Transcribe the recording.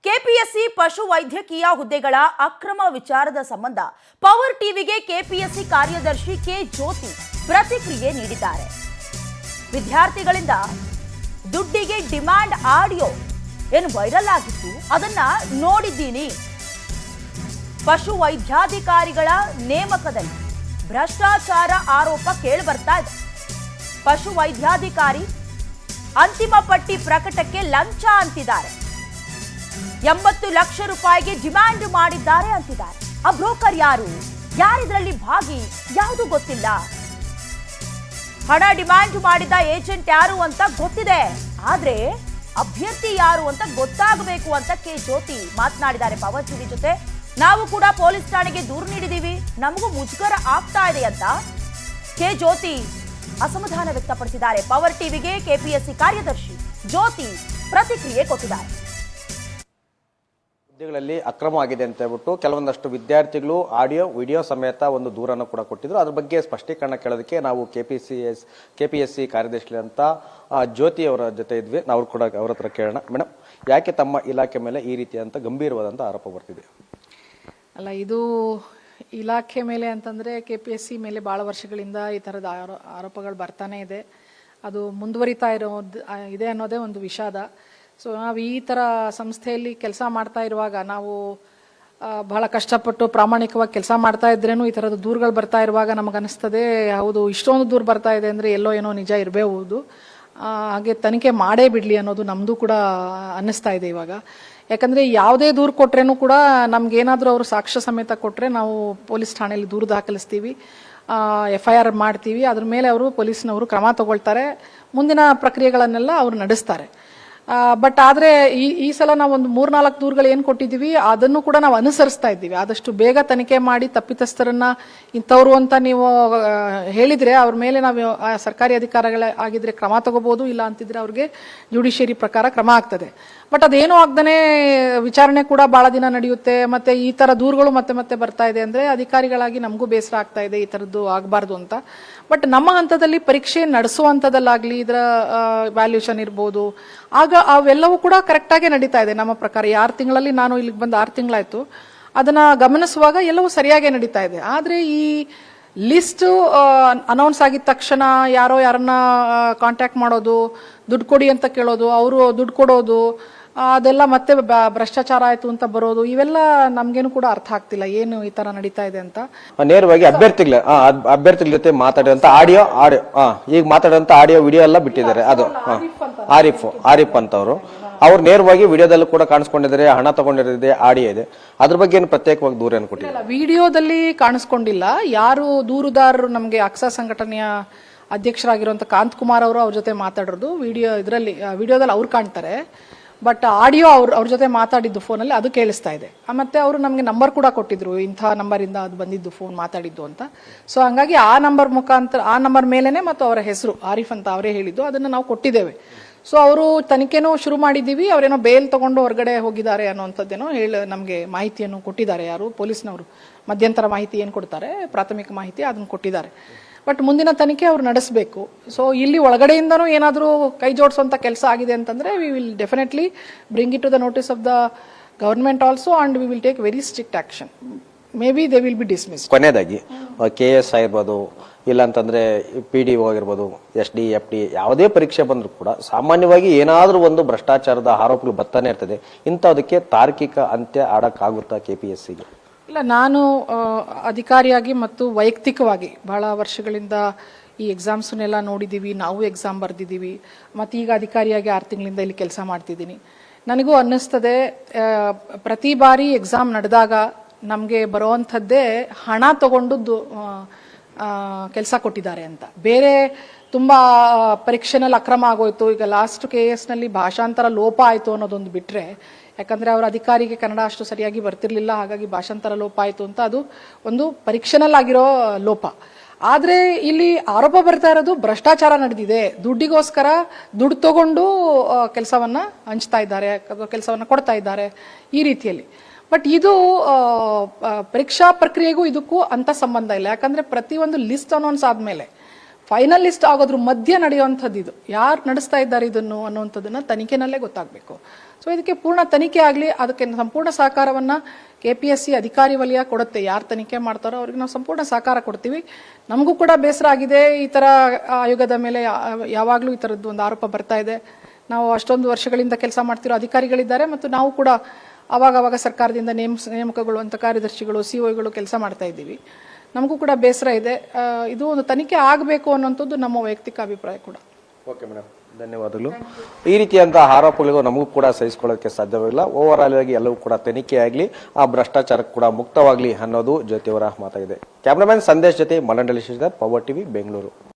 KPSC ಪಶು ವೈದ್ಯಕೀಯ ಹುದ್ದೆಗಳ ಅಕ್ರಮ ವಿಚಾರದ ಸಂಬಂಧ ಪವರ್ ಟಿವಿಗೆ ಕೆಪಿಎಸ್ಸಿ ಕಾರ್ಯದರ್ಶಿ ಕೆ ಜ್ಯೋತಿ ಪ್ರತಿಕ್ರಿಯೆ ನೀಡಿದ್ದಾರೆ. ವಿದ್ಯಾರ್ಥಿಗಳಿಂದ ದುಡ್ಡಿಗೆ ಡಿಮ್ಯಾಂಡ್ ಆಡಿಯೋ ಏನು ವೈರಲ್ ಆಗಿತ್ತು, ಅದನ್ನ ನೋಡಿದ್ದೀನಿ. ಪಶು ವೈದ್ಯಾಧಿಕಾರಿಗಳ ನೇಮಕದಲ್ಲಿ ಭ್ರಷ್ಟಾಚಾರ ಆರೋಪ ಕೇಳಿ ಬರ್ತಾ ಇದೆ. ಪಶು ವೈದ್ಯಾಧಿಕಾರಿ ಅಂತಿಮ ಪಟ್ಟಿ ಪ್ರಕಟಕ್ಕೆ ಲಂಚ ಅಂತಿದ್ದಾರೆ. 80 ಲಕ್ಷ ರೂಪಾಯಿಗೆ ಡಿಮ್ಯಾಂಡ್ ಮಾಡಿದ್ದಾರೆ ಅಂತಿದ್ದಾರೆ. ಆ ಬ್ರೋಕರ್ ಯಾರಿದ್ರಲ್ಲಿ ಭಾಗಿ ಯಾವುದು ಗೊತ್ತಿಲ್ಲ. ಹಣ ಡಿಮ್ಯಾಂಡ್ ಮಾಡಿದ ಏಜೆಂಟ್ ಯಾರು ಅಂತ ಗೊತ್ತಿದೆ, ಆದ್ರೆ ಅಭ್ಯರ್ಥಿ ಯಾರು ಅಂತ ಗೊತ್ತಾಗಬೇಕು ಅಂತ ಕೆ ಜ್ಯೋತಿ ಮಾತನಾಡಿದ್ದಾರೆ ಪವರ್ ಟಿವಿ ಜೊತೆ. ನಾವು ಕೂಡ ಪೊಲೀಸ್ ಠಾಣೆಗೆ ದೂರು ನೀಡಿದೀವಿ, ನಮಗೂ ಮುಜುಗರ ಆಗ್ತಾ ಇದೆ ಅಂತ ಕೆ ಜ್ಯೋತಿ ಅಸಮಾಧಾನ ವ್ಯಕ್ತಪಡಿಸಿದ್ದಾರೆ. ಪವರ್ ಟಿವಿಗೆ ಕೆಪಿಎಸ್ಸಿ ಕಾರ್ಯದರ್ಶಿ ಜ್ಯೋತಿ ಪ್ರತಿಕ್ರಿಯೆ ಕೊಟ್ಟಿದ್ದಾರೆ. ಹುದ್ದೆಗಳಲ್ಲಿ ಅಕ್ರಮ ಆಗಿದೆ ಅಂತ ಹೇಳ್ಬಿಟ್ಟು ಕೆಲವೊಂದಷ್ಟು ವಿದ್ಯಾರ್ಥಿಗಳು ಆಡಿಯೋ ವಿಡಿಯೋ ಸಮೇತ ಒಂದು ದೂರನ್ನು ಕೂಡ ಕೊಟ್ಟಿದ್ರು. ಅದ್ರ ಬಗ್ಗೆ ಸ್ಪಷ್ಟೀಕರಣ ಕೇಳೋದಕ್ಕೆ ನಾವು ಕೆಪಿಎಸ್ಸಿ ಕಾರ್ಯದರ್ಶಿ ಅಂತ ಜ್ಯೋತಿ ಅವರ ಜೊತೆ ಇದ್ವಿ. ನಾವು ಕೂಡ ಅವ್ರ ಹತ್ರ ಕೇಳೋಣ. ಮೇಡಮ್, ಯಾಕೆ ತಮ್ಮ ಇಲಾಖೆ ಮೇಲೆ ಈ ರೀತಿಯಂತ ಗಂಭೀರವಾದಂಥ ಆರೋಪ ಬರ್ತಿದೆ? ಅಲ್ಲ, ಇದು ಇಲಾಖೆ ಮೇಲೆ ಅಂತಂದರೆ ಕೆಪಿಎಸ್ಸಿ ಮೇಲೆ ಭಾಳ ವರ್ಷಗಳಿಂದ ಈ ಥರದ ಆರೋಪಗಳು ಬರ್ತಾನೆ ಇದೆ. ಅದು ಮುಂದುವರಿತಾ ಇದೆ ಅನ್ನೋದೇ ಒಂದು ವಿಷಾದ. ಸೊ ನಾವು ಈ ಥರ ಸಂಸ್ಥೆಯಲ್ಲಿ ಕೆಲಸ ಮಾಡ್ತಾ ಇರುವಾಗ ನಾವು ಬಹಳ ಕಷ್ಟಪಟ್ಟು ಪ್ರಾಮಾಣಿಕವಾಗಿ ಕೆಲಸ ಮಾಡ್ತಾ ಇದ್ರೇನು ಈ ಥರದ ದೂರುಗಳು ಬರ್ತಾ ಇರುವಾಗ ನಮಗನ್ನಿಸ್ತದೆ, ಹೌದು ಇಷ್ಟೊಂದು ದೂರು ಬರ್ತಾ ಇದೆ ಅಂದರೆ ಎಲ್ಲೋ ಏನೋ ನಿಜ ಇರಬಹುದು, ಹಾಗೆ ತನಿಖೆ ಮಾಡೇ ಬಿಡಲಿ ಅನ್ನೋದು ನಮ್ಮದು ಕೂಡ ಅನ್ನಿಸ್ತಾ ಇದೆ ಇವಾಗ. ಯಾಕಂದರೆ ಯಾವುದೇ ದೂರು ಕೊಟ್ರೇನು ಕೂಡ ನಮ್ಗೇನಾದರೂ ಅವರು ಸಾಕ್ಷ್ಯ ಸಮೇತ ಕೊಟ್ಟರೆ ನಾವು ಪೊಲೀಸ್ ಠಾಣೆಯಲ್ಲಿ ದೂರು ದಾಖಲಿಸ್ತೀವಿ, FIR ಮಾಡ್ತೀವಿ. ಅದ್ರ ಮೇಲೆ ಅವರು ಪೊಲೀಸ್ನವರು ಕ್ರಮ ತಗೊಳ್ತಾರೆ, ಮುಂದಿನ ಪ್ರಕ್ರಿಯೆಗಳನ್ನೆಲ್ಲ ಅವರು ನಡೆಸ್ತಾರೆ. ಬಟ್ ಆದರೆ ಈ ಸಲ ನಾವು ಒಂದು 3-4 ದೂರುಗಳು ಏನು ಕೊಟ್ಟಿದ್ದೀವಿ ಅದನ್ನು ಕೂಡ ನಾವು ಅನುಸರಿಸ್ತಾ ಇದ್ದೀವಿ. ಆದಷ್ಟು ಬೇಗ ತನಿಖೆ ಮಾಡಿ ತಪ್ಪಿತಸ್ಥರನ್ನ ಇಂಥವ್ರು ಅಂತ ನೀವು ಹೇಳಿದರೆ ಅವ್ರ ಮೇಲೆ ನಾವು ಸರ್ಕಾರಿ ಅಧಿಕಾರಿಗಳ ಆಗಿದ್ರೆ ಕ್ರಮ ತಗೋಬಹುದು, ಇಲ್ಲ ಅಂತಿದ್ರೆ ಅವ್ರಿಗೆ ಜುಡಿಷಿಯರಿ ಪ್ರಕಾರ ಕ್ರಮ ಆಗ್ತದೆ. ಬಟ್ ಅದೇನೂ ಆಗ್ದೇ ವಿಚಾರಣೆ ಕೂಡ ಭಾಳ ದಿನ ನಡೆಯುತ್ತೆ. ಮತ್ತೆ ಈ ಥರ ದೂರುಗಳು ಮತ್ತೆ ಮತ್ತೆ ಬರ್ತಾ ಇದೆ ಅಂದರೆ ಅಧಿಕಾರಿಗಳಾಗಿ ನಮಗೂ ಬೇಸರ ಆಗ್ತಾ ಇದೆ, ಈ ಥರದ್ದು ಆಗಬಾರ್ದು ಅಂತ. ಬಟ್ ನಮ್ಮ ಹಂತದಲ್ಲಿ ಪರೀಕ್ಷೆ ನಡೆಸುವಂಥದ್ದಲ್ಲಾಗಲಿ ಇದರ ವ್ಯಾಲ್ಯೂಷನ್ ಇರ್ಬೋದು, ಆಗ ಅವೆಲ್ಲವೂ ಕೂಡ ಕರೆಕ್ಟಾಗಿ ನಡೀತಾ ಇದೆ ನಮ್ಮ ಪ್ರಕಾರ. 6 ತಿಂಗಳಲ್ಲಿ ನಾನು ಇಲ್ಲಿಗೆ ಬಂದು 6 ತಿಂಗಳಾಯ್ತು, ಅದನ್ನ ಗಮನಿಸುವಾಗ ಎಲ್ಲವೂ ಸರಿಯಾಗಿ ನಡೀತಾ ಇದೆ. ಆದರೆ ಈ ಲಿಸ್ಟ್ ಅನೌನ್ಸ್ ಆಗಿದ ತಕ್ಷಣ ಯಾರನ್ನ ಕಾಂಟ್ಯಾಕ್ಟ್ ಮಾಡೋದು, ದುಡ್ಡು ಕೊಡಿ ಅಂತ ಕೇಳೋದು, ಅವರು ದುಡ್ಡು ಕೊಡೋದು, ಅದೆಲ್ಲ ಮತ್ತೆ ಭ್ರಷ್ಟಾಚಾರ ಆಯ್ತು ಅಂತ ಬರೋದು, ಇವೆಲ್ಲ ನಮ್ಗೇನು ಕೂಡ ಅರ್ಥ ಆಗ್ತಿಲ್ಲ ಏನು ಈ ತರ ನಡೀತಾ ಇದೆ ಅಂತ. ನೇರವಾಗಿ ಅಭ್ಯರ್ಥಿಗಳ ಜೊತೆ ಮಾತಾಡುವಂತ ಆಡಿಯೋ ಈಗ ಮಾತಾಡುವಂತ ಆಡಿಯೋ ವಿಡಿಯೋ ಎಲ್ಲ ಬಿಟ್ಟಿದ್ದಾರೆ. ಅದು ಆರಿಫ್ ಅಂತವ್ರು ಅವ್ರು ನೇರವಾಗಿ ವಿಡಿಯೋದಲ್ಲೂ ಕೂಡ ಕಾಣಿಸ್ಕೊಂಡಿದ್ದಾರೆ, ಹಣ ತಗೊಂಡಿರೋದಿದೆ, ಆಡಿಯೋ ಇದೆ. ಅದ್ರ ಬಗ್ಗೆ ಏನು ಪ್ರತ್ಯೇಕವಾಗಿ ದೂರ ಏನು ಕೊಟ್ಟಿಲ್ಲ? ವಿಡಿಯೋದಲ್ಲಿ ಕಾಣಿಸ್ಕೊಂಡಿಲ್ಲ. ಯಾರು ದೂರುದಾರರು ನಮಗೆ ಅಕ್ಸಾ ಸಂಘಟನೆಯ ಅಧ್ಯಕ್ಷರಾಗಿರುವಂತ ಕಾಂತ್ ಕುಮಾರ್ ಅವರು ಅವ್ರ ಜೊತೆ ಮಾತಾಡೋದು ವಿಡಿಯೋದಲ್ಲಿ ಅವ್ರು ಕಾಣ್ತಾರೆ. ಬಟ್ ಆಡಿಯೋ ಅವ್ರ ಜೊತೆ ಮಾತಾಡಿದ್ದು ಫೋನಲ್ಲಿ ಅದು ಕೇಳಿಸ್ತಾ ಇದೆ. ಮತ್ತೆ ಅವರು ನಮಗೆ ನಂಬರ್ ಕೂಡ ಕೊಟ್ಟಿದ್ರು, ಇಂಥ ನಂಬರಿಂದ ಅದು ಬಂದಿದ್ದು ಫೋನ್ ಮಾತಾಡಿದ್ದು ಅಂತ. ಸೊ ಹಂಗಾಗಿ ಆ ನಂಬರ್ ಮುಖಾಂತರ, ಆ ನಂಬರ್ ಮೇಲೇನೆ ಮತ್ತು ಅವರ ಹೆಸರು ಆರಿಫ್ ಅಂತ ಅವರೇ ಹೇಳಿದ್ದು, ಅದನ್ನು ನಾವು ಕೊಟ್ಟಿದ್ದೇವೆ. ಸೊ ಅವರು ತನಿಖೆನೂ ಶುರು ಮಾಡಿದ್ದೀವಿ. ಅವರೇನೋ ಬೇಲ್ ತಗೊಂಡು ಹೊರಗಡೆ ಹೋಗಿದ್ದಾರೆ ಅನ್ನೋಂಥದ್ದೇನೋ ನಮಗೆ ಮಾಹಿತಿಯನ್ನು ಕೊಟ್ಟಿದ್ದಾರೆ. ಯಾರು ಪೊಲೀಸ್ನವರು ಮಧ್ಯಂತರ ಮಾಹಿತಿ ಏನು ಕೊಡ್ತಾರೆ, ಪ್ರಾಥಮಿಕ ಮಾಹಿತಿ ಅದನ್ನು ಕೊಟ್ಟಿದ್ದಾರೆ. ಬಟ್ ಮುಂದಿನ ತನಿಖೆ ಅವ್ರು ನಡೆಸಬೇಕು. ಸೊ ಇಲ್ಲಿ ಒಳಗಡೆಯಿಂದನೂ ಏನಾದರೂ ಕೈ ಜೋಡಿಸುವಂಥ ಕೆಲಸ ಆಗಿದೆ ಅಂತಂದರೆ we will definitely bring it to the notice of the government also and we will take very strict action. Maybe they will be dismiss. ಕೊನೆಯದಾಗಿ KS ಆಗಿರ್ಬೋದು, ಇಲ್ಲ ಅಂತಂದ್ರೆ PDO ಆಗಿರ್ಬೋದು, SD, FD ಯಾವುದೇ ಪರೀಕ್ಷೆ ಬಂದರೂ ಕೂಡ ಸಾಮಾನ್ಯವಾಗಿ ಏನಾದರೂ ಒಂದು ಭ್ರಷ್ಟಾಚಾರದ ಆರೋಪಗಳು ಬರ್ತಾನೆ ಇರ್ತದೆ. ಇಂಥದಕ್ಕೆ ತಾರ್ಕಿಕ ಅಂತ್ಯ ಆಡಕ್ಕಾಗುತ್ತಾ KPSCಗೆ? ಇಲ್ಲ, ನಾನು ಅಧಿಕಾರಿಯಾಗಿ ಮತ್ತು ವೈಯಕ್ತಿಕವಾಗಿ ಬಹಳ ವರ್ಷಗಳಿಂದ ಈ ಎಕ್ಸಾಮ್ಸನ್ನೆಲ್ಲ ನೋಡಿದ್ದೀವಿ, ನಾವು ಎಕ್ಸಾಮ್ ಬರೆದಿದ್ದೀವಿ, ಮತ್ತು ಈಗ ಅಧಿಕಾರಿಯಾಗಿ 6 ತಿಂಗಳಿಂದ ಇಲ್ಲಿ ಕೆಲಸ ಮಾಡ್ತಿದ್ದೀನಿ. ನನಗೂ ಅನ್ನಿಸ್ತದೆ, ಪ್ರತಿ ಬಾರಿ ಎಕ್ಸಾಮ್ ನಡೆದಾಗ ನಮಗೆ ಬರುವಂಥದ್ದೇ ಹಣ ತಗೊಂಡು ಕೆಲಸ ಕೊಟ್ಟಿದ್ದಾರೆ ಅಂತ. ಬೇರೆ ತುಂಬ ಪರೀಕ್ಷೆನಲ್ಲಿ ಅಕ್ರಮ ಆಗೋಯ್ತು, ಈಗ ಲಾಸ್ಟ್ KS ಭಾಷಾಂತರ ಲೋಪ ಆಯಿತು ಅನ್ನೋದೊಂದು ಬಿಟ್ಟರೆ, ಯಾಕಂದರೆ ಅವರ ಅಧಿಕಾರಿಗೆ ಕನ್ನಡ ಅಷ್ಟು ಸರಿಯಾಗಿ ಬರ್ತಿರ್ಲಿಲ್ಲ, ಹಾಗಾಗಿ ಭಾಷಾಂತರ ಲೋಪ ಆಯಿತು ಅಂತ ಅದು ಒಂದು ಪರೀಕ್ಷೆನಲ್ಲಾಗಿರೋ ಲೋಪ. ಆದರೆ ಇಲ್ಲಿ ಆರೋಪ ಬರ್ತಾ ಇರೋದು ಭ್ರಷ್ಟಾಚಾರ ನಡೆದಿದೆ, ದುಡ್ಡಿಗೋಸ್ಕರ ದುಡ್ಡು ತಗೊಂಡು ಕೆಲಸವನ್ನ ಹಂಚ್ತಾ ಇದ್ದಾರೆ, ಕೆಲಸವನ್ನ ಕೊಡ್ತಾ ಇದ್ದಾರೆ ಈ ರೀತಿಯಲ್ಲಿ. ಬಟ್ ಇದು ಪರೀಕ್ಷಾ ಪ್ರಕ್ರಿಯೆಗೂ ಇದಕ್ಕೂ ಅಂತ ಸಂಬಂಧ ಇಲ್ಲ. ಯಾಕಂದ್ರೆ ಪ್ರತಿಯೊಂದು ಲಿಸ್ಟ್ ಅನೌನ್ಸ್ ಆದ್ಮೇಲೆ ಫೈನಲ್ ಲಿಸ್ಟ್ ಆಗೋದ್ರ ಮಧ್ಯೆ ನಡೆಯುವಂಥದ್ದು ಇದು. ಯಾರು ನಡೆಸ್ತಾ ಇದ್ದಾರೆ ಇದನ್ನು ಅನ್ನುವಂಥದ್ದನ್ನ ತನಿಖೆನಲ್ಲೇ ಗೊತ್ತಾಗಬೇಕು. ಸೊ ಇದಕ್ಕೆ ಪೂರ್ಣ ತನಿಖೆ ಆಗಲಿ, ಅದಕ್ಕೆ ಸಂಪೂರ್ಣ ಸಹಕಾರವನ್ನು KPSC ಅಧಿಕಾರಿ ವಲಯ ಕೊಡುತ್ತೆ. ಯಾರು ತನಿಖೆ ಮಾಡ್ತಾರೋ ಅವ್ರಿಗೆ ನಾವು ಸಂಪೂರ್ಣ ಸಹಕಾರ ಕೊಡ್ತೀವಿ. ನಮಗೂ ಕೂಡ ಬೇಸರ ಆಗಿದೆ, ಈ ಥರ ಆಯೋಗದ ಮೇಲೆ ಯಾವಾಗಲೂ ಈ ಥರದ್ದು ಒಂದು ಆರೋಪ ಬರ್ತಾ ಇದೆ. ನಾವು ಅಷ್ಟೊಂದು ವರ್ಷಗಳಿಂದ ಕೆಲಸ ಮಾಡ್ತಿರೋ ಅಧಿಕಾರಿಗಳಿದ್ದಾರೆ ಮತ್ತು ನಾವು ಕೂಡ ಅವಾಗ ಸರ್ಕಾರದಿಂದ ನೇಮಕಗೊಳ್ಳುವಂಥ ಕಾರ್ಯದರ್ಶಿಗಳು, COಗಳು ಕೆಲಸ ಮಾಡ್ತಾ ಇದ್ದೀವಿ. ನಮಗೂ ಕೂಡ ಬೇಸರ ಇದೆ. ಇದು ಒಂದು ತನಿಖೆ ಆಗಬೇಕು ಅನ್ನೋಂಥದ್ದು ನಮ್ಮ ವೈಯಕ್ತಿಕ ಅಭಿಪ್ರಾಯ ಕೂಡ. ಓಕೆ ಮೇಡಮ್, ಧನ್ಯವಾದಗಳು. ಈ ರೀತಿಯಂತಹ ಆರೋಪಗಳಿಗೂ ನಮಗೂ ಕೂಡ ಸಹಿಸಿಕೊಳ್ಳೋಕೆ ಸಾಧ್ಯವಿಲ್ಲ. ಓವರ್ ಆಲ್ ಆಗಿ ಎಲ್ಲವೂ ಕೂಡ ತನಿಖೆ ಆಗಲಿ, ಆ ಭ್ರಷ್ಟಾಚಾರ ಕೂಡ ಮುಕ್ತವಾಗಲಿ ಅನ್ನೋದು ಜ್ಯೋತಿಯವರ ಮಾತಾಗಿದೆ. ಕ್ಯಾಮರಾಮನ್ ಸಂದೇಶ್ ಜೊತೆ ಮಲಂಡಲಿ ಶ್ರೀಧರ್, ಪವರ್ ಟಿವಿ, ಬೆಂಗಳೂರು.